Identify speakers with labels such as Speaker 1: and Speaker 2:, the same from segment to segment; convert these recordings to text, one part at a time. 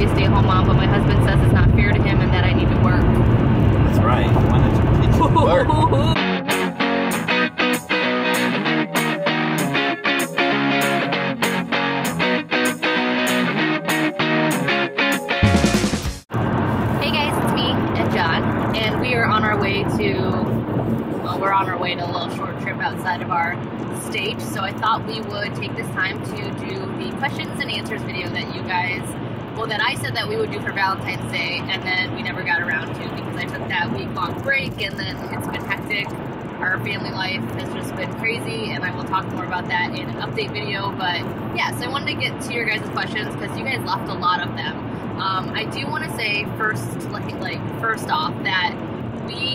Speaker 1: be a stay-at-home mom, but my husband says it's not fair to him and that I need to work.
Speaker 2: That's right. Why don't you continue to work?
Speaker 1: Hey guys, it's me and John, and we are on our way to, well, we're on our way to a little short trip outside of our state, so I thought we would take this time to do the questions and answers video that you guys, well, that I said that we would do for Valentine's Day, and then we never got around to because I took that week-long break, and then it's been hectic. Our family life has just been crazy, and I will talk more about that in an update video, but yeah, so I wanted to get to your guys' questions because you guys left a lot of them. I do want to say first off that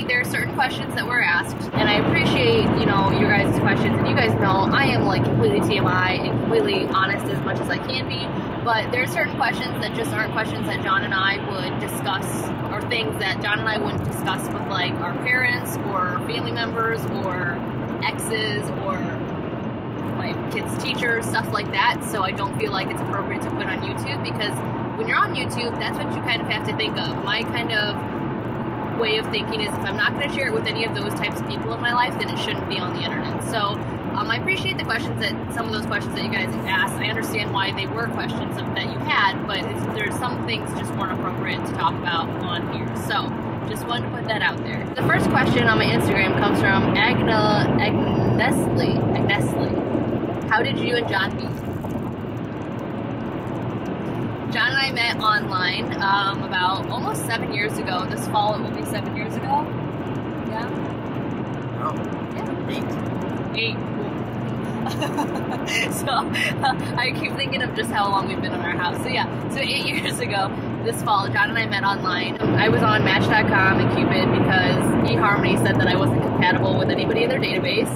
Speaker 1: there are certain questions that were asked, and I appreciate, you know, your guys' questions, and you guys know I am like completely TMI and completely honest as much as I can be, but there are certain questions that just aren't questions that John and I would discuss, or things that John and I wouldn't discuss with like our parents or family members or exes or my kids' teachers, stuff like that, so I don't feel like it's appropriate to put on YouTube, because when you're on YouTube, that's what you kind of have to think of. My kind of way of thinking is if I'm not going to share it with any of those types of people in my life, then it shouldn't be on the internet. So I appreciate the questions some of those questions that you guys asked. I understand why they were questions that you had, but there's some things just weren't appropriate to talk about on here. So just wanted to put that out there. The first question on my Instagram comes from Agnesly. How did you and John meet? John and I met online about almost 7 years ago. This fall it will be 7 years ago. Yeah?
Speaker 2: Oh.
Speaker 1: Yeah. 8. So I keep thinking of just how long we've been in our house. So yeah, so 8 years ago, this fall, John and I met online. I was on Match.com and Cupid because eHarmony said that I wasn't compatible with anybody in their database.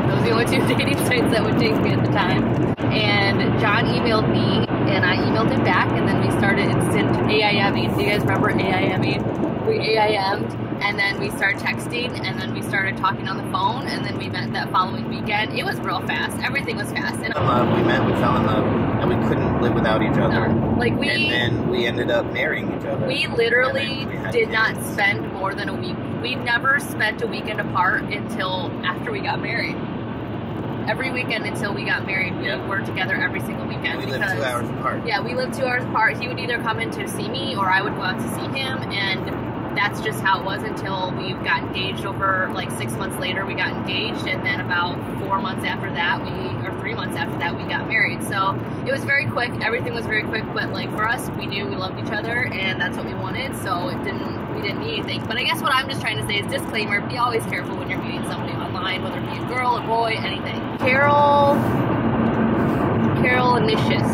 Speaker 1: Those are the only two dating sites that would take me at the time. And John emailed me, and I emailed him back, and then we started instant AIMing. Do you guys remember AIMing? We AIM'd, and then we started texting, and then we started talking on the phone, and then we met that following weekend. It was real fast. Everything was fast. And
Speaker 2: we met, we fell in love, and we couldn't live without each other.
Speaker 1: No. Like
Speaker 2: and then we ended up marrying each other.
Speaker 1: We literally did not spend more than a week. We never spent a weekend apart until after we got married. Every weekend until we got married, we were together every single weekend.
Speaker 2: We lived 2 hours apart.
Speaker 1: Yeah, we lived 2 hours apart. He would either come in to see me, or I would go out to see him, and that's just how it was until we got engaged. Over like 6 months later, we got engaged, and then about 4 months after that, or 3 months after that, we got married. So it was very quick. Everything was very quick, but like for us, we knew we loved each other, and that's what we wanted. So we didn't need anything. But I guess what I'm just trying to say is disclaimer: be always careful when you're meeting somebody online, whether it be a girl, a boy, anything. Carol-nicious.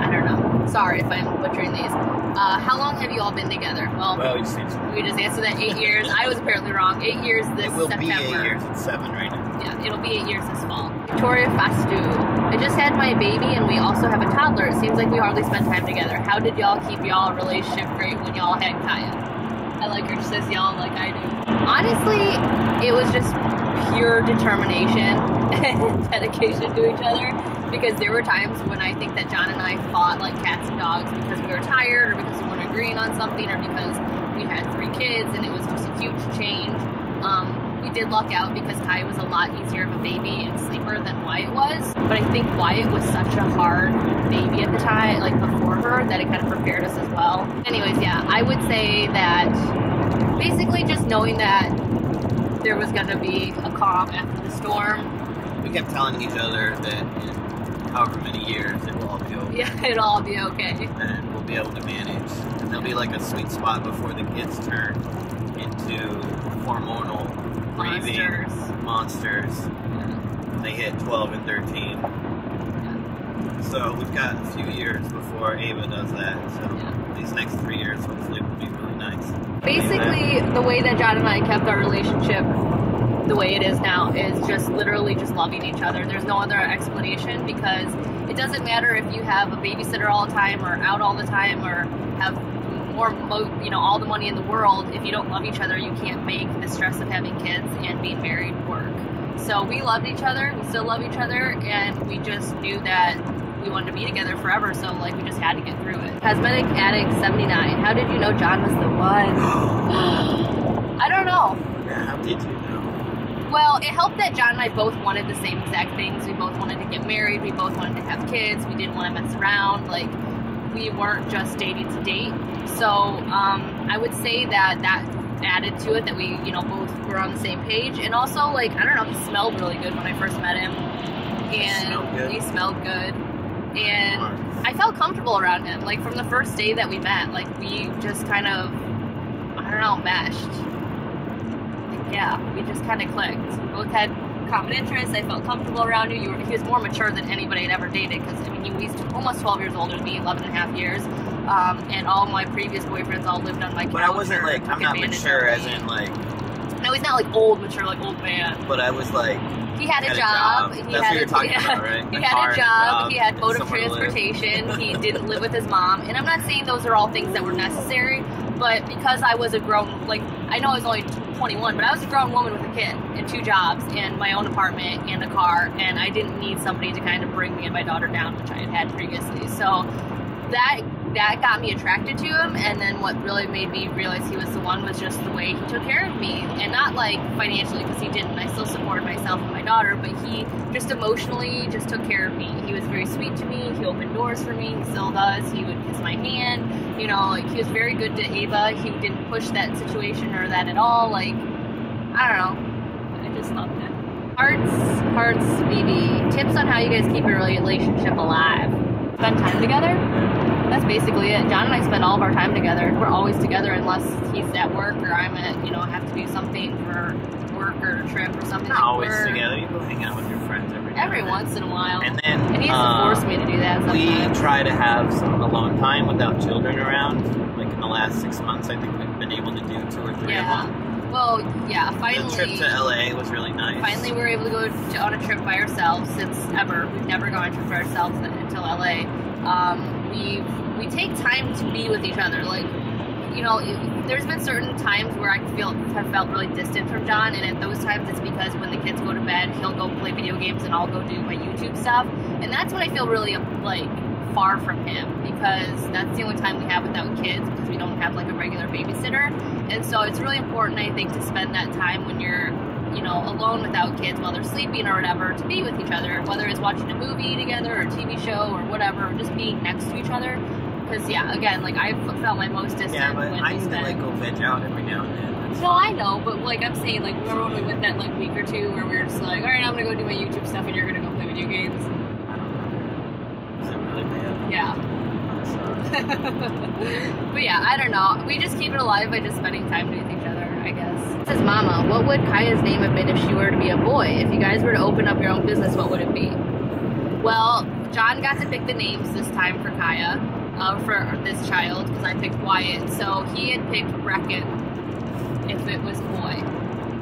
Speaker 1: I don't know. Sorry if I'm butchering these. How long have you all been together? Well, we just answered that 8 years. I was apparently wrong. 8 years this September. It will be 8 years. It's 7 right now. Yeah, it'll be 8 years this fall. Victoria Fastu. I just had my baby, and we also have a toddler. It seems like we hardly spend time together. How did y'all keep y'all relationship great when y'all had Kaya? I like her. She says y'all like I do. Honestly, it was just pure determination and dedication to each other, because there were times when I think that John and I fought like cats and dogs because we were tired, or because we weren't agreeing on something, or because we had 3 kids and it was just a huge change. We did luck out because Kai was a lot easier of a baby and sleeper than Wyatt was, but I think Wyatt was such a hard baby at the time, like before her, that it kind of prepared us as well. Anyways, yeah, I would say that basically just knowing that there was going to be a calm after the storm.
Speaker 2: We kept telling each other that in however many years it will all be okay. Yeah,
Speaker 1: it'll all be okay.
Speaker 2: And we'll be able to manage. And there'll be like a sweet spot before the kids turn into hormonal raving monsters. Yeah. They hit 12 and 13. Yeah. So we've got a few years before Ava does that. So these next 3 years hopefully will be really nice.
Speaker 1: Basically, the way that John and I kept our relationship the way it is now is just literally just loving each other. There's no other explanation, because it doesn't matter if you have a babysitter all the time, or out all the time, or have all the money in the world. If you don't love each other, you can't make the stress of having kids and being married work. So we loved each other, we still love each other, and we just knew that we wanted to be together forever, so like we just had to get through it. Cosmetic Addict 79. How did you know John was the one? I don't know.
Speaker 2: Yeah, how did you know?
Speaker 1: Well, it helped that John and I both wanted the same exact things. We both wanted to get married. We both wanted to have kids. We didn't want to mess around. Like, we weren't just dating to date. So I would say that added to it, that we, you know, both were on the same page. And also, like, I don't know, he smelled really good when I first met him. And he smelled good. And I felt comfortable around him. Like, from the first day that we met, like, we just kind of, I don't know, meshed. Like, yeah, we just kind of clicked. We both had common interests. I felt comfortable around you. He was more mature than anybody I'd ever dated, because, I mean, he's almost 12 years older than me, 11 and a half years. And all my previous boyfriends all lived on my couch.
Speaker 2: But I wasn't like, I'm not mature as in like...
Speaker 1: No, he's not like old mature, like old man.
Speaker 2: But I was like...
Speaker 1: He had a job.
Speaker 2: That's what you're talking about, right?
Speaker 1: He had a job. He had mode of transportation. He didn't live with his mom. And I'm not saying those are all things that were necessary, but because I was a grown, like, I know I was only 21, but I was a grown woman with a kid and 2 jobs and my own apartment and a car, and I didn't need somebody to kind of bring me and my daughter down, which I had had previously. So that got me attracted to him, and then what really made me realize he was the one was just the way he took care of me, and not like financially, because he didn't. I still supported myself and my daughter, but he just emotionally just took care of me. He was very sweet to me. He opened doors for me. He still does. He would kiss my hand. You know, like, he was very good to Ava. He didn't push that situation or that at all. Like, I don't know. I just loved it. Hearts, BB. Tips on how you guys keep your relationship alive. Spend time together. That's basically it. John and I spend all of our time together. We're always together unless he's at work or I'm at, you know, have to do something for work or a trip or something.
Speaker 2: Not always together. You go hang out with your friends
Speaker 1: every once in a while.
Speaker 2: And then
Speaker 1: and he has to force me to do that sometimes.
Speaker 2: We try to have some alone time without children around. Like in the last 6 months, I think we've been able to do 2 or 3 of them.
Speaker 1: Well, yeah, finally.
Speaker 2: The trip to LA was really nice.
Speaker 1: Finally, we were able to go on a trip by ourselves since ever. We've never gone on a trip by ourselves until LA. We take time to be with each other. Like, you know, there's been certain times where I have felt really distant from John, and at those times it's because when the kids go to bed, he'll go play video games and I'll go do my YouTube stuff. And that's when I feel really, like, far from him, because that's the only time we have without kids, because we don't have, like, a regular babysitter. And so it's really important, I think, to spend that time when you're, you know, alone without kids while they're sleeping or whatever, to be with each other, whether it's watching a movie together or a TV show or whatever, or just being next to each other. Because, yeah, again, like, I felt my most distant.
Speaker 2: Yeah, but
Speaker 1: when
Speaker 2: I need to, like, go veg out every now and then.
Speaker 1: No, I know, but, like, I'm saying, like, remember when we went that, like, week or 2 where we were just like, alright, I'm gonna go do my YouTube stuff and you're gonna go play video games?
Speaker 2: I don't know. Is it really bad?
Speaker 1: Yeah. But yeah, I don't know. We just keep it alive by just spending time with each other, I guess. It says, Mama, what would Kaya's name have been if she were to be a boy? If you guys were to open up your own business, what would it be? Well, John got to pick the names this time for Kaya, for this child, because I picked Wyatt. So he had picked Brecken if it was boy.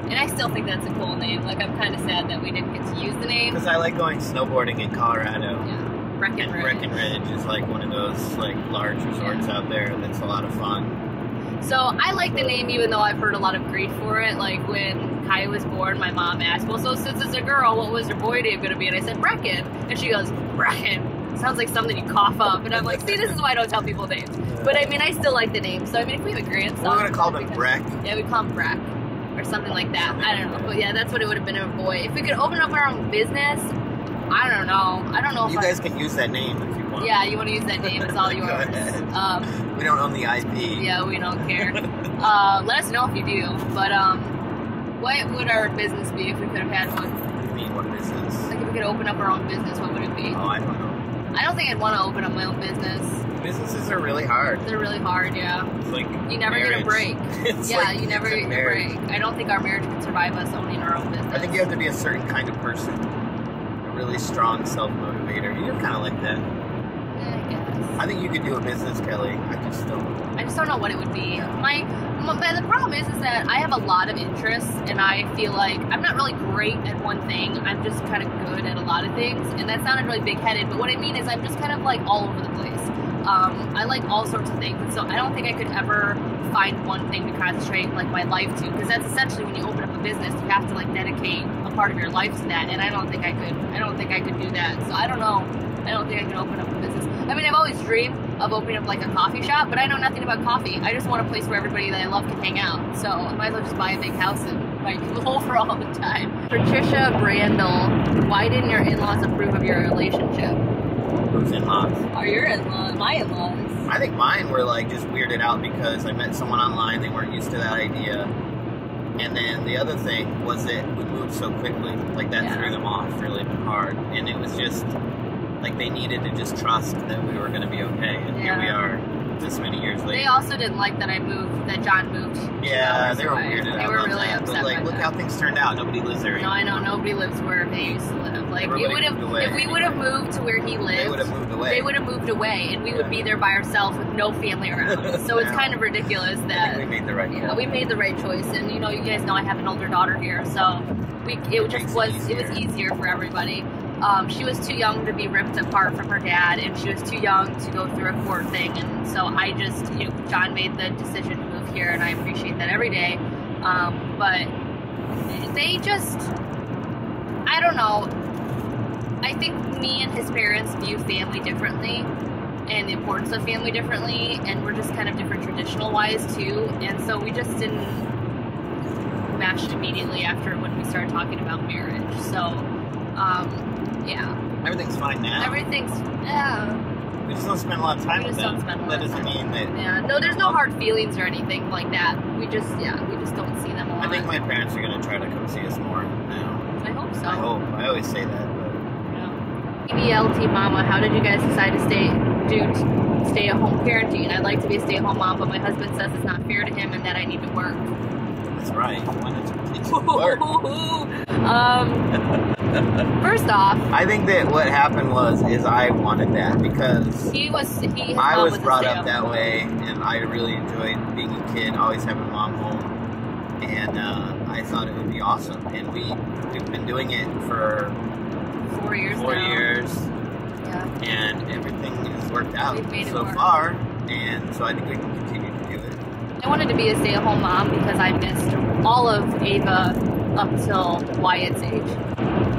Speaker 1: And I still think that's a cool name. Like, I'm kind of sad that we didn't get to use the name.
Speaker 2: Because I like going snowboarding in Colorado.
Speaker 1: Yeah. Breckenridge
Speaker 2: is like one of those like large resorts out there that's a lot of fun.
Speaker 1: So I like the name, even though I've heard a lot of grief for it. Like when Kaya was born, my mom asked, well, so since it's a girl, what was her boy name going to be? And I said, Brecken. And she goes, Brecken. Sounds like something you cough up. And I'm like, see, this is why I don't tell people names. But I mean, I still like the name. So I mean, if we have a grandson.
Speaker 2: We're going to call him Breck.
Speaker 1: Yeah, we call him Breck. Or something like that. I don't know. But yeah, that's what it would have been if a boy. If we could open up our own business, I don't know. I don't know if
Speaker 2: you guys can use that name if you want.
Speaker 1: Yeah, you want to use that name. It's all yours.
Speaker 2: We don't own the IP.
Speaker 1: Yeah, we don't care. Let us know if you do. But what would our business be if we could have had one?
Speaker 2: What do you mean, what business?
Speaker 1: Like if we could open up our own business, what would it be?
Speaker 2: Oh, I don't know.
Speaker 1: I don't think I'd want to open up my own business.
Speaker 2: Businesses are really hard.
Speaker 1: They're really hard, yeah.
Speaker 2: It's like
Speaker 1: you never
Speaker 2: marriage.
Speaker 1: get a break. Yeah,
Speaker 2: like,
Speaker 1: you never get a break. I don't think our marriage could survive us owning our own business.
Speaker 2: I think you have to be a certain kind of person. A really strong self-motivator. You're kind of like that.
Speaker 1: Yeah, I guess.
Speaker 2: I think you could do a business, Kelly. I just don't know
Speaker 1: what it would be. But the problem is that I have a lot of interests, and I feel like I'm not really great at one thing. I'm just kind of good at a lot of things, and that sounded really big-headed, but what I mean is I'm just kind of like all over the place. I like all sorts of things, and so I don't think I could ever find one thing to concentrate like my life to, because that's essentially when you open up a business, you have to like dedicate a part of your life to that, and I don't think I could do that. So I don't know I don't think I can open up a business. I mean, I've always dreamed of opening up like a coffee shop, but I know nothing about coffee. I just want a place where everybody that I love can hang out. So I might as well just buy a big house and invite people over all the time. Patricia Brandel, why didn't your in-laws approve of your relationship?
Speaker 2: Who's in-laws?
Speaker 1: Are your in-laws? My in-laws.
Speaker 2: I think mine were like just weirded out because I met someone online, they weren't used to that idea. And then the other thing was that we moved so quickly, like that threw them off really hard. And it was just, like they needed to just trust that we were going to be okay. And here we are this many years later.
Speaker 1: They also didn't like that I moved, that John moved.
Speaker 2: Yeah, they were weirded out.
Speaker 1: They were really upset.
Speaker 2: But like, look how things turned out. Nobody lives there anymore.
Speaker 1: No, I know. Nobody lives where they used to live. Like, if we would have moved to where he lived,
Speaker 2: they would have moved away.
Speaker 1: They would have moved away, and we would be there by ourselves with no family around. So it's kind of ridiculous that
Speaker 2: I think we made the right choice.
Speaker 1: Yeah, we made the right choice, and you know, you guys know I have an older daughter here, so it was easier for everybody. She was too young to be ripped apart from her dad, and she was too young to go through a court thing, and so John made the decision to move here, and I appreciate that every day. But they just, I don't know. I think me and his parents view family differently and the importance of family differently, and we're just kind of different traditional wise too, and so we just didn't mesh immediately after when we started talking about marriage. So yeah,
Speaker 2: everything's fine now.
Speaker 1: Everything's
Speaker 2: we just don't spend a lot of time with them. That doesn't mean that
Speaker 1: no, there's no hard feelings or anything like that. We just don't see them a lot.
Speaker 2: I think my parents are going to try to come see us more now.
Speaker 1: I hope so.
Speaker 2: I hope. I always say that.
Speaker 1: BBLT Mama, how did you guys decide to stay-at-home parenting? I'd like to be a stay-at-home mom, but my husband says it's not fair to him and that I need to work.
Speaker 2: That's right. When it's work.
Speaker 1: First off,
Speaker 2: I think that what happened is I wanted that because I was brought up that way, and I really enjoyed being a kid, always having mom home, and I thought it would be awesome. And we've been doing it for
Speaker 1: 4 years.
Speaker 2: 4 years.
Speaker 1: Yeah.
Speaker 2: And everything has worked out so far, and so I think we can continue to do it.
Speaker 1: I wanted to be a stay-at-home mom because I missed all of Ava up till Wyatt's age.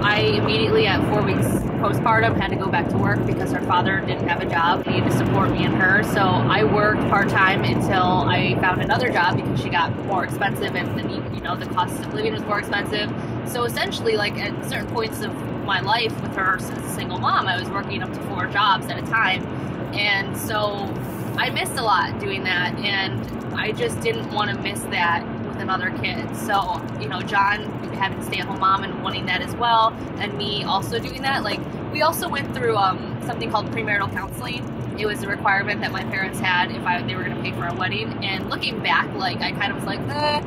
Speaker 1: I immediately, at 4 weeks postpartum, had to go back to work because her father didn't have a job. He needed to support me and her, so I worked part-time until I found another job because she got more expensive, and the cost of living was more expensive. So essentially, like at certain points of my life with her as a single mom, I was working up to 4 jobs at a time, and so I missed a lot doing that, and I just didn't want to miss that with another kid. So, John having to stay at home mom and wanting that as well, and me also doing that. Like, we also went through something called premarital counseling. It was a requirement that my parents had if they were going to pay for our wedding, and looking back, like, I kind of was like, but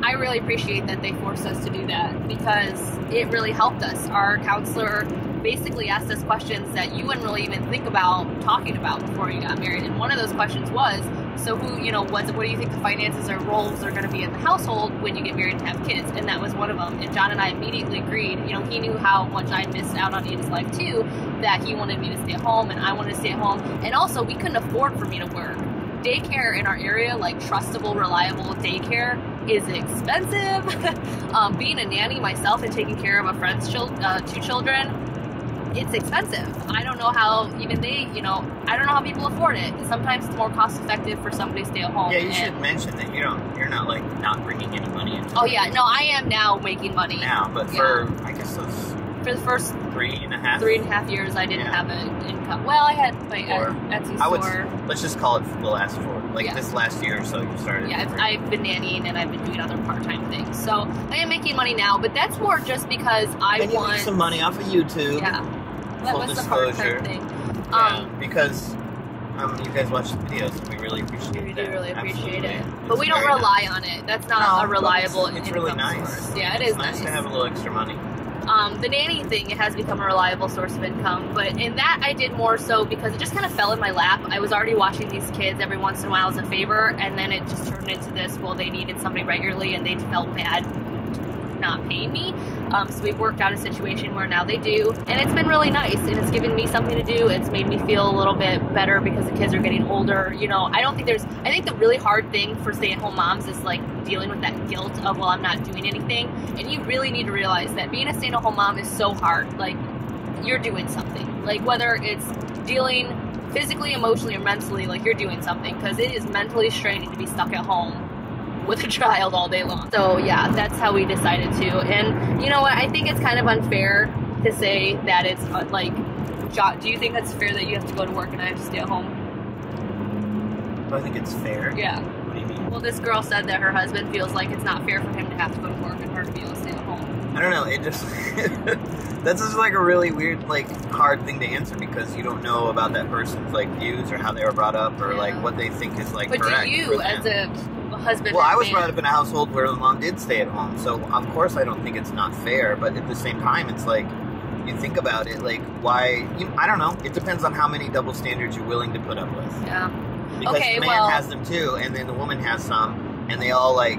Speaker 1: I really appreciate that they forced us to do that because it really helped us. Our counselor basically asked us questions that you wouldn't really even think about talking about before you got married. And one of those questions was, so what do you think the finances or roles are going to be in the household when you get married and have kids? And that was one of them. And John and I immediately agreed. He knew how much I missed out on Ava's life too, that he wanted me to stay at home and I wanted to stay at home. And also, we couldn't afford for me to work. Daycare in our area, like trustable, reliable daycare, is expensive. Being a nanny myself and taking care of a friend's 2 children, it's expensive. I don't know how even I don't know how people afford it. Sometimes it's more cost effective for somebody to stay at home.
Speaker 2: Yeah, you should mention that you're not like not bringing any money into it.
Speaker 1: Yeah, no, I am now making money.
Speaker 2: Now, but for I guess those
Speaker 1: for the first
Speaker 2: 3.5
Speaker 1: years, I didn't have an income. Well, I had my Etsy store.
Speaker 2: Let's just call it for the last 4. Like this last year or so, you started.
Speaker 1: Yeah, I've been nannying and I've been doing other part-time things. So I am making money now, but that's more just because I want
Speaker 2: make some money off of YouTube.
Speaker 1: Yeah, that
Speaker 2: full
Speaker 1: was
Speaker 2: disclosure.
Speaker 1: the part-time thing.
Speaker 2: Because you guys watch the videos, and we really appreciate it.
Speaker 1: We do really appreciate it,
Speaker 2: It's
Speaker 1: but we don't rely on it. That's not a reliable income
Speaker 2: It's really nice.
Speaker 1: source. Yeah, it is
Speaker 2: nice to have a little extra money.
Speaker 1: The nanny thing, it has become a reliable source of income, but in that I did more so because it just kind of fell in my lap. I was already watching these kids every once in a while as a favor, and then it just turned into this, well, they needed somebody regularly and they felt bad not paying me. So we've worked out a situation where now they do, and it's been really nice, and it's given me something to do. It's made me feel a little bit better because the kids are getting older. I think the really hard thing for stay-at-home moms is like dealing with that guilt of, well, I'm not doing anything. And you really need to realize that being a stay-at-home mom is so hard. Like, you're doing something. Like, whether it's dealing physically, emotionally, or mentally, like, you're doing something, because it is mentally straining to be stuck at home with a child all day long. So yeah, that's how we decided to. And you know what, I think it's kind of unfair to say that it's like, John, do you think that's fair that you have to go to work and I have to stay at home?
Speaker 2: I think it's fair.
Speaker 1: Yeah.
Speaker 2: What do you mean?
Speaker 1: Well, this girl said that her husband feels like it's not fair for him to have to go to work and her to be able to stay at home.
Speaker 2: I don't know, it just, that's just like a really weird, like, hard thing to answer, because you don't know about that person's, like, views or how they were brought up, or like what they think is, like, correct.
Speaker 1: But do you, as a husband?
Speaker 2: Well, I was brought up in a household where the mom did stay at home, so of course I don't think it's not fair, but at the same time, it's like, you think about it, like, why, I don't know, it depends on how many double standards you're willing to put up with.
Speaker 1: Yeah.
Speaker 2: Because the man has them too, and then the woman has some, and they all, like,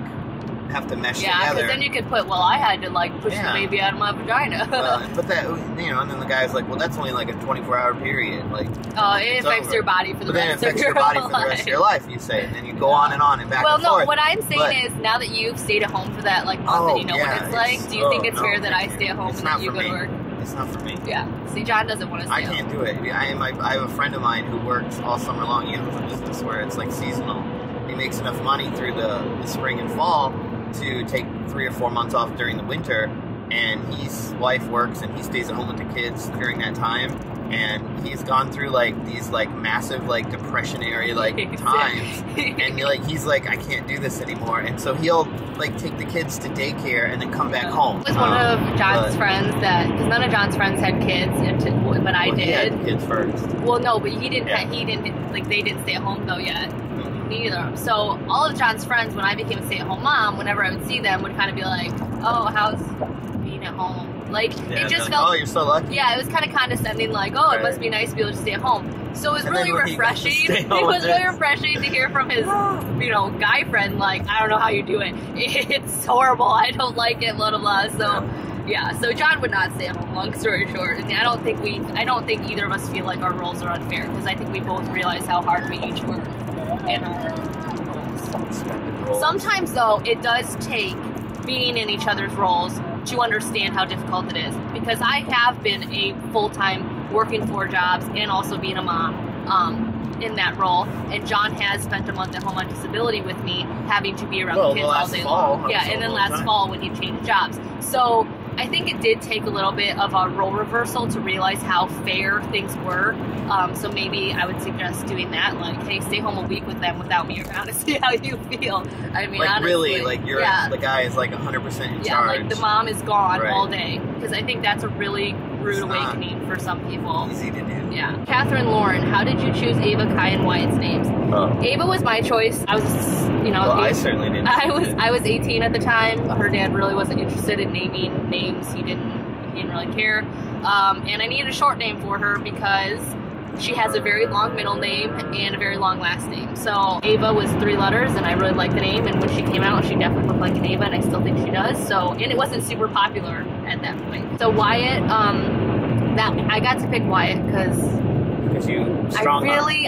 Speaker 2: have to mesh together.
Speaker 1: Yeah, because then you could put, well, I had to, like, push the baby out of my vagina.
Speaker 2: But that, you know, and then the guy's like, well, that's only like a 24-hour period. Like,
Speaker 1: it affects your body for the rest of your life.
Speaker 2: But then it affects your body for the rest of your life, you say, and then you go on and back and forth.
Speaker 1: Well, no, what I'm saying is, now that you've stayed at home for that, like, month, and you know what it's like, do you think it's fair that I stay at home and that you go to work?
Speaker 2: It's not for me.
Speaker 1: Yeah. See, John doesn't want to stay
Speaker 2: I can't do it. I have a friend of mine who works all summer long. He owns a business where it's, like, seasonal. He makes enough money through the spring and fall to take 3 or 4 months off during the winter, and his wife works and he stays at home with the kids during that time, and he's gone through, like, these, like, massive, like, depressionary, like, times, and he's like, I can't do this anymore, and so he'll, like, take the kids to daycare and then come back home.
Speaker 1: It was one of John's friends because none of John's friends had kids, but I did.
Speaker 2: He had kids first.
Speaker 1: Well, no, but he didn't. He didn't, like, they didn't stay at home though yet. Me either. So all of John's friends, when I became a stay-at-home mom, whenever I would see them, would kind of be like, oh, how's being at home? Like, it just felt,
Speaker 2: oh, you're so lucky.
Speaker 1: Yeah, it was kind of condescending, like, oh, it must be nice to be able to stay at home. So it was really refreshing. It was really refreshing to hear from his, you know, guy friend, like, I don't know how you do it. It's horrible. I don't like it, blah, blah, blah. So, yeah, so John would not stay at home, long story short. And I don't think either of us feel like our roles are unfair, because I think we both realize how hard we each work in our roles. Sometimes, though, it does take being in each other's roles to understand how difficult it is, because I have been a full-time working 4 jobs and also being a mom in that role, and John has spent a month at home on disability with me, having to be around the kids all day long. Yeah, and then last fall when he changed jobs. So I think it did take a little bit of a role reversal to realize how fair things were. So maybe I would suggest doing that, like, hey, stay home a week with them without me around to see how you feel. I mean,
Speaker 2: like,
Speaker 1: honestly,
Speaker 2: really, like, you're the guy is, like, 100% in charge.
Speaker 1: Yeah, like, the mom is gone all day, because I think that's a really rude awakening for some people.
Speaker 2: Easy to do.
Speaker 1: Yeah. Catherine Lauren, how did you choose Ava, Kai, and Wyatt's names? Ava was my choice. I was, you know,
Speaker 2: well, I certainly didn't.
Speaker 1: I was 18 at the time. Her dad really wasn't interested in naming names. He didn't really care. And I needed a short name for her because she has a very long middle name and a very long last name. So Ava was 3 letters, and I really liked the name. And when she came out, she definitely looked like an Ava, and I still think she does. So, and it wasn't super popular at that point. So Wyatt, I got to pick Wyatt because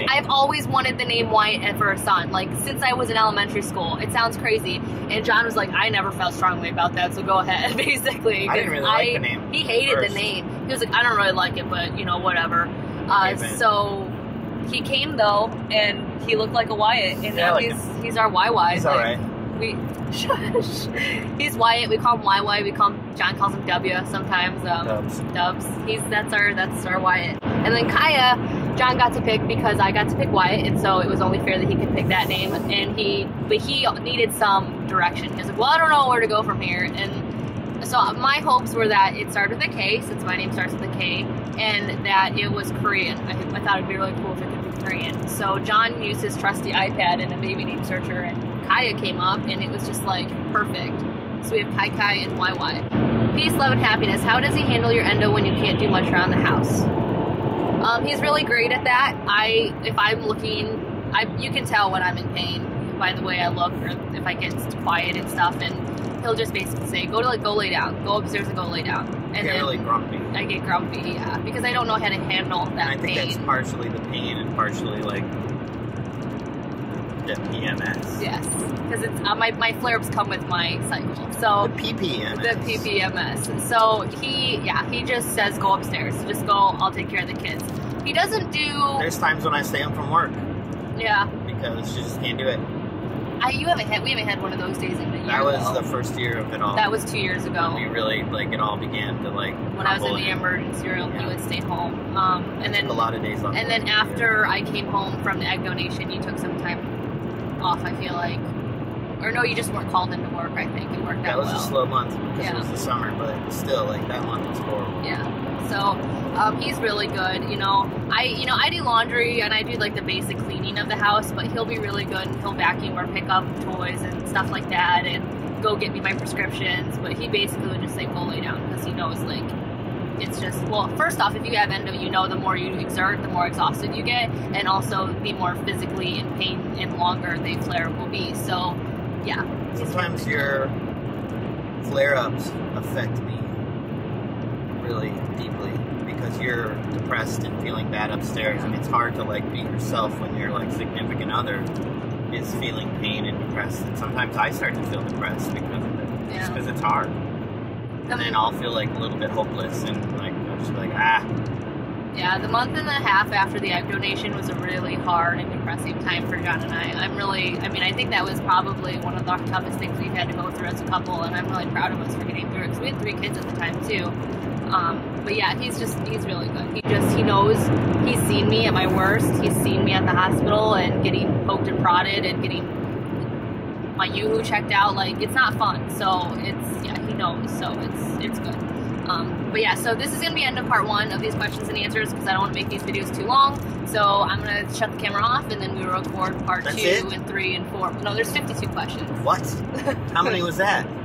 Speaker 1: I've always wanted the name Wyatt for a son, like, since I was in elementary school. It sounds crazy, and John was like, I never felt strongly about that, so go ahead, basically.
Speaker 2: I didn't really like the name.
Speaker 1: He hated the name. He was like, I don't really like it, but, you know, whatever. So he came, though, and he looked like a Wyatt, and now he's our YY.
Speaker 2: He's alright.
Speaker 1: He's Wyatt. We call him YY. John calls him W sometimes. Dubs. That's our Wyatt. And then Kaya, John got to pick because I got to pick Wyatt, and so it was only fair that he could pick that name. And he needed some direction. He was like, well, I don't know where to go from here. And so my hopes were that it started with a K, since my name starts with a K, and that it was Korean. I thought it'd be really cool if it could be Korean. So John used his trusty iPad and a baby name searcher, and Kaya came up, and it was just, like, perfect. So we have Kai and YY. Peace, love, and happiness. How does he handle your endo when you can't do much around the house? He's really great at that. If I'm looking, you can tell when I'm in pain by the way I look, or if I get quiet and stuff, and he'll just basically say, go lay down. Go upstairs and go lay down. And
Speaker 2: you get really grumpy.
Speaker 1: I get grumpy, yeah, because I don't know how to handle that pain.
Speaker 2: And I think that's partially the pain and partially, like, the PMS.
Speaker 1: Yes, because it's my flare-ups come with my cycle. So
Speaker 2: The PPMS.
Speaker 1: The PPMS. So he just says go upstairs. Just go. I'll take care of the kids. He doesn't do.
Speaker 2: There's times when I stay home from work.
Speaker 1: Yeah.
Speaker 2: Because she just can't do it.
Speaker 1: We haven't had one of those days in a year.
Speaker 2: That was the first year of it all.
Speaker 1: That was 2 years ago.
Speaker 2: When we really, like, it all began to, like,
Speaker 1: when I was in the emergency room, he would stay home. And then
Speaker 2: a lot of days off.
Speaker 1: And then after I came home from the egg donation, you took some time off, I feel like. Or no, you just weren't called into work, I think. It worked out well.
Speaker 2: That was a slow month because it was the summer, but still, like, that month was horrible.
Speaker 1: Yeah. So, he's really good. I do laundry and I do like the basic cleaning of the house, but he'll be really good and he'll vacuum or pick up toys and stuff like that and go get me my prescriptions. But he basically would just say, go lay down, because he knows, like, it's just, well, first off, if you have endo, the more you exert, the more exhausted you get, and also the more physically in pain and longer the flare will be. So, yeah.
Speaker 2: Sometimes your flare-ups affect me really deeply because you're depressed and feeling bad upstairs, and it's hard to, like, be yourself when your, like, significant other is feeling pain and depressed. And sometimes I start to feel depressed because of it, just because it's hard. And then I'll feel, like, a little bit hopeless and, like, I'll just be like,
Speaker 1: Yeah, the month and a half after the egg donation was a really hard and depressing time for John and I. I think that was probably one of the toughest things we've had to go through as a couple, and I'm really proud of us for getting through it, because we had 3 kids at the time, too. But yeah, he's really good. He knows, he's seen me at my worst, he's seen me at the hospital and getting poked and prodded and getting my yoo-hoo checked out. Like, it's not fun, so he knows, so it's good. But yeah, so this is going to be the end of part 1 of these questions and answers, because I don't want to make these videos too long. So I'm going to shut the camera off, and then we will record part 2 and 3 and 4. No, there's 52 questions.
Speaker 2: What? How many was that?